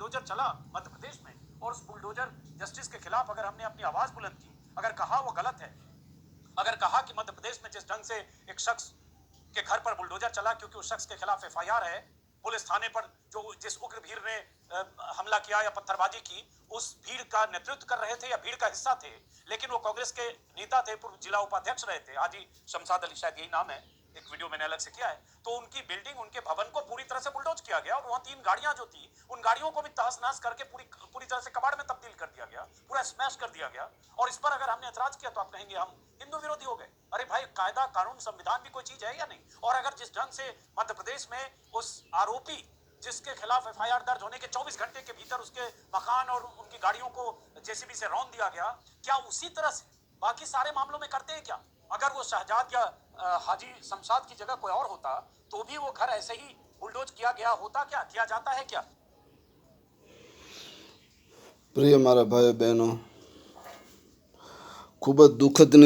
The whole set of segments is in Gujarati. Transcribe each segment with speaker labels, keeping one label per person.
Speaker 1: बुलडोजर चला मध्य प्रदेश में और उस बुलडोजर जस्टिस के खिलाफ अगर हमने अपनी आवाज बुलंद की, अगर कहा वो गलत है, अगर कहा कि मध्य प्रदेश में जिस ढंग से एक शख्स के घर पर बुलडोजर चला क्योंकि उस शख्स के खिलाफ एफआईआर है, पुलिस थाने पर जो जिस उग्र भीड़ ने हमला किया या पत्थरबाजी की, उस भीड़ का नेतृत्व कर रहे थे या भीड़ का हिस्सा थे, लेकिन वो कांग्रेस के नेता थे, पूर्व जिला उपाध्यक्ष रहे थे, हाजी शमशाद अली, शायद यही नाम है, एक वीडियो मैंने अलग से किया है, तो उनकी बिल्डिंग, उनके भवन को पूरी तरह से बुलडोज किया गया और वहां 3 गाड़ियां जो थी, उन गाड़ियों को भी तहस नहस करके पूरी तरह से कबाड़ में तब्दील कर दिया गया, पूरा स्मैश कर दिया गया। और इस पर अगर हमने ऐतराज किया तो आप कहेंगे हम हिंदू विरोधी हो गए। अरे भाई, कायदा कानून संविधान भी कोई चीज है या नहीं? और अगर जिस ढंग से मध्य प्रदेश में उस आरोपी जिसके खिलाफ एफआईआर दर्ज होने के 24 घंटे के भीतर उसके मकान और उनकी गाड़ियों को जेसीबी से रौंद दिया गया, क्या उसी तरह से बाकी सारे मामलों में करते हैं क्या? अगर वो शहजाद या हाजी शमशाद की जगह कोई और होता तो भी वो घर ऐसे ही बुलडोज किया गया होता क्या? किया जाता है क्या?
Speaker 2: प्रिय मारा भाई बहनों, खूब दुखद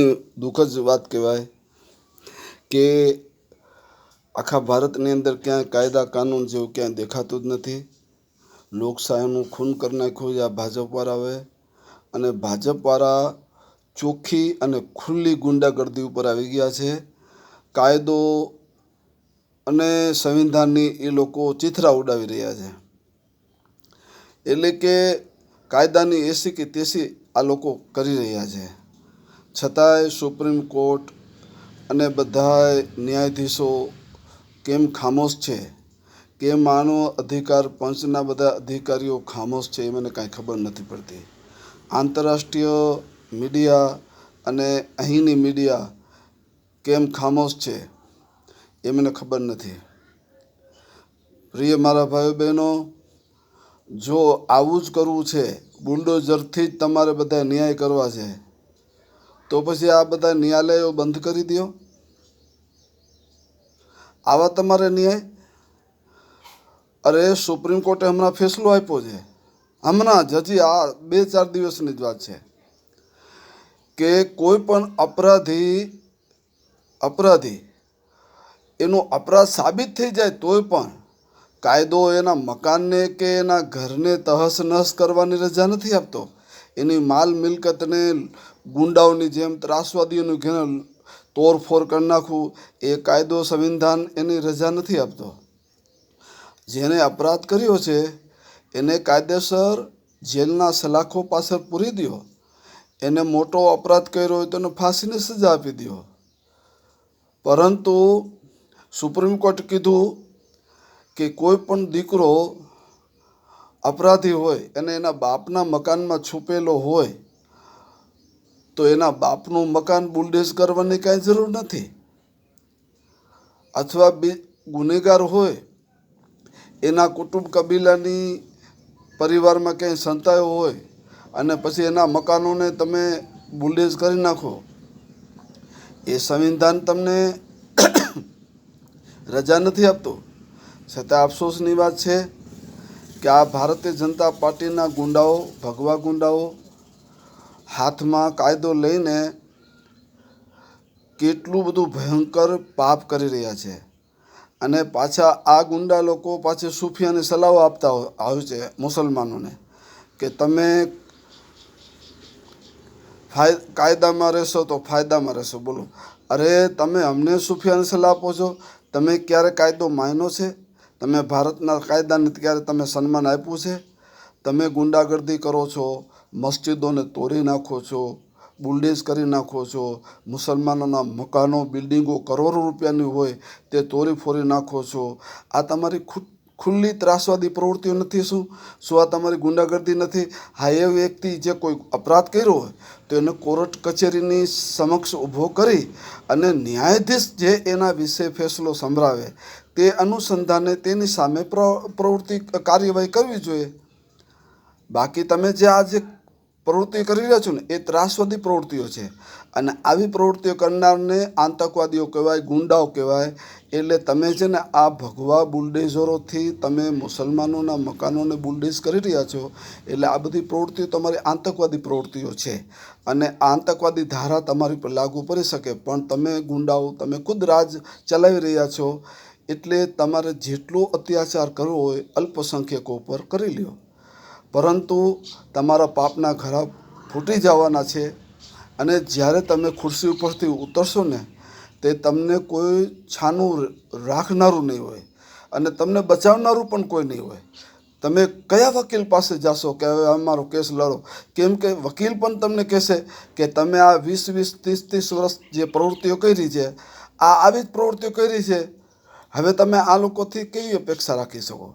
Speaker 2: बात कहेवाय कि आखा भारतनी अंदर क्या कायदा कानून जेवुं क्या देखातुं ज नथी। लोकशाहीनुं खून कर नाख्युं आ भाजपवाळाओए अने भाजपवाळा चोख्खी अने खुल्ली गुंडागर्दी उपर आवी गया छे। कायदो अने संविधाननी ए लोको चीथरा उडावी रह्या छे। एटले के कायदानी एसी के तेसी आ लोको करी रह्या छे। छतांय सुप्रीम कोर्ट अने बधाय न्यायाधीशो केम खामोश छे, केम मानव अधिकार पंचना बधा अधिकारीओ खामोश छे, ए मने कांई खबर नथी पड़ती। आंतरराष्ट्रीय मीडिया अने અહીંની मीडिया केम खामोश छे, ए मने खबर नथी। प्रिय मारा भाई बहनों, जो आवुं ज करवुं छे, बुलडोजरथी ज तमारे बधा न्याय करवा छे, तो पछी आ बधा न्यायालयो बंध करी द्यो। आवा तमारे न्याय? अरे सुप्रीम कोर्टे हमणां फैसलो आप्यो छे, हमणां ज हजी आ 2-4 દિવસની જ વાત છે કે કોઈ પણ अपराधी એનો अपराध साबित થઈ જાય તોય પણ કાયદો એના મકાનને કે એના ઘરને તહસ નહસ કરવાની રજા નથી આપતો। એની માલ મિલકતને ગુંડાઓની જેમ ત્રાસવાદીઓની જેમ તોડફોડ કરી નાખવું, એ કાયદો સંવિધાન એની રજા નથી આપતો। જેણે અપરાધ કર્યો છે એને કાયદેસર જેલના સલાખો પાછળ પૂરી દો। એને મોટો અપરાધ કર્યો હોય તો એને ફાંસીની સજા આપી દો। પરંતુ સુપ્રીમ કોર્ટે કીધું કે કોઈ પણ દીકરો अपराधी होय અને એના બાપના મકાનમાં છુપેલો હોય તો એના બાપનું મકાન બુલડોઝ કરવાની કાંઈ જરૂર નથી। અથવા ગુનેગાર હોય, એના કુટુંબ કબીલાની પરિવારમાં ક્યાંય સંતાયો હોય અને પછી એના મકાનોને તમે બુલડોઝ કરી નાખો, એ સંવિધાન તમને રજા નથી આપતું। છતાં અફસોસની વાત છે કે આ ભારતીય જનતા પાર્ટીના ગુંડાઓ, ભગવા ગુંડાઓ હાથમાં કાયદો લઈને કેટલું બધું ભયંકર પાપ કરી રહ્યા છે। અને પાછા આ ગુંડા લોકો પાછી સૂફિયાની સલાહો આપતા હોય છે મુસલમાનોને કે તમે કાયદામાં રહેશો તો ફાયદામાં રહેશો। બોલો, અરે તમે અમને સૂફિયાની સલાહ આપો છો? તમે ક્યારે કાયદો માન્યો છે? તમે ભારતના કાયદાને ક્યારે તમે સન્માન આપ્યું છે? તમે ગુંડાગર્દી કરો છો, મસ્જિદોને તોડી નાખો છો, બુલડોઝ કરી નાખો છો, મુસલમાનોના મકાનો, બિલ્ડિંગો કરોડો રૂપિયાની હોય તે તોડી ફોડી નાખો છો। આ તમારી ખુલ્લી ત્રાસવાદી પ્રવૃત્તિઓ નથી? શું આ તમારી ગુંડાગર્દી નથી? હા, એ વ્યક્તિ જે કોઈ અપરાધ કર્યો હોય તો એને કોર્ટ કચેરીની સમક્ષ ઊભો કરી અને ન્યાયાધીશ જે એના વિશે ફેસલો સંભળાવે તે અનુસંધાને તેની સામે કાર્યવાહી કરવી જોઈએ। બાકી તમે જે આ જે પ્રવૃત્તિ કરી રહ્યા છો ને, એ ત્રાસવાદી પ્રવૃત્તિઓ છે અને આવી પ્રવૃત્તિઓ કરનારને આતંકવાદીઓ કહેવાય, ગુંડાઓ કહેવાય। એટલે તમે છે ને આ ભગવા બુલડોઝરોથી તમે મુસલમાનોના મકાનોને બુલડોઝ કરી રહ્યા છો, એટલે આ બધી પ્રવૃત્તિઓ તમારી આતંકવાદી પ્રવૃત્તિઓ છે અને આતંકવાદી ધારા તમારી પર લાગુ પડી શકે। પણ તમે ગુંડાઓ, તમે ખુદ રાજ ચલાવી રહ્યા છો, એટલે તમારે જેટલો અત્યાચાર કરવો હોય અલ્પસંખ્યકો ઉપર કરી લ્યો। પરંતુ તમારા પાપના ઘડા ફૂટી જવાના છે અને જ્યારે તમે ખુરશી ઉપરથી ઉતરશો ને તે તમને કોઈ છાનું રાખનારું નહીં હોય અને તમને બચાવનારું પણ કોઈ નહીં હોય. તમે કયા વકીલ પાસે જાશો કે હવે અમારો કેસ લડો? કેમ કે વકીલ પણ તમને કહેશે કે તમે આ 20-20, 30-30 વર્ષ જે પ્રવૃત્તિઓ કરી છે, આવી જ પ્રવૃત્તિઓ કરી છે, હવે તમે આ લોકોથી કેવી અપેક્ષા રાખી શકો?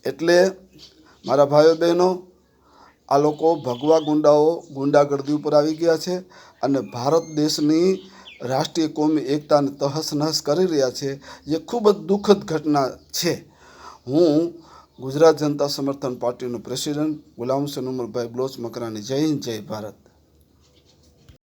Speaker 2: એટલે મારા ભાઈઓ બહેનો, આ લોકો ભગવા ગુંડાઓ ગુંડાગર્દી ઉપર આવી ગયા છે અને ભારત દેશની રાષ્ટ્રીય કોમી એકતાને તહસ નહસ કરી રહ્યા છે, જે ખૂબ જ દુઃખદ ઘટના છે. હું ગુજરાત જનતા સમર્થન પાર્ટીનો પ્રેસિડેન્ટ ગુલામ હુસૈન ઉમરભાઈ બલોચ મકરાણી. જય હિન્દ, જય ભારત.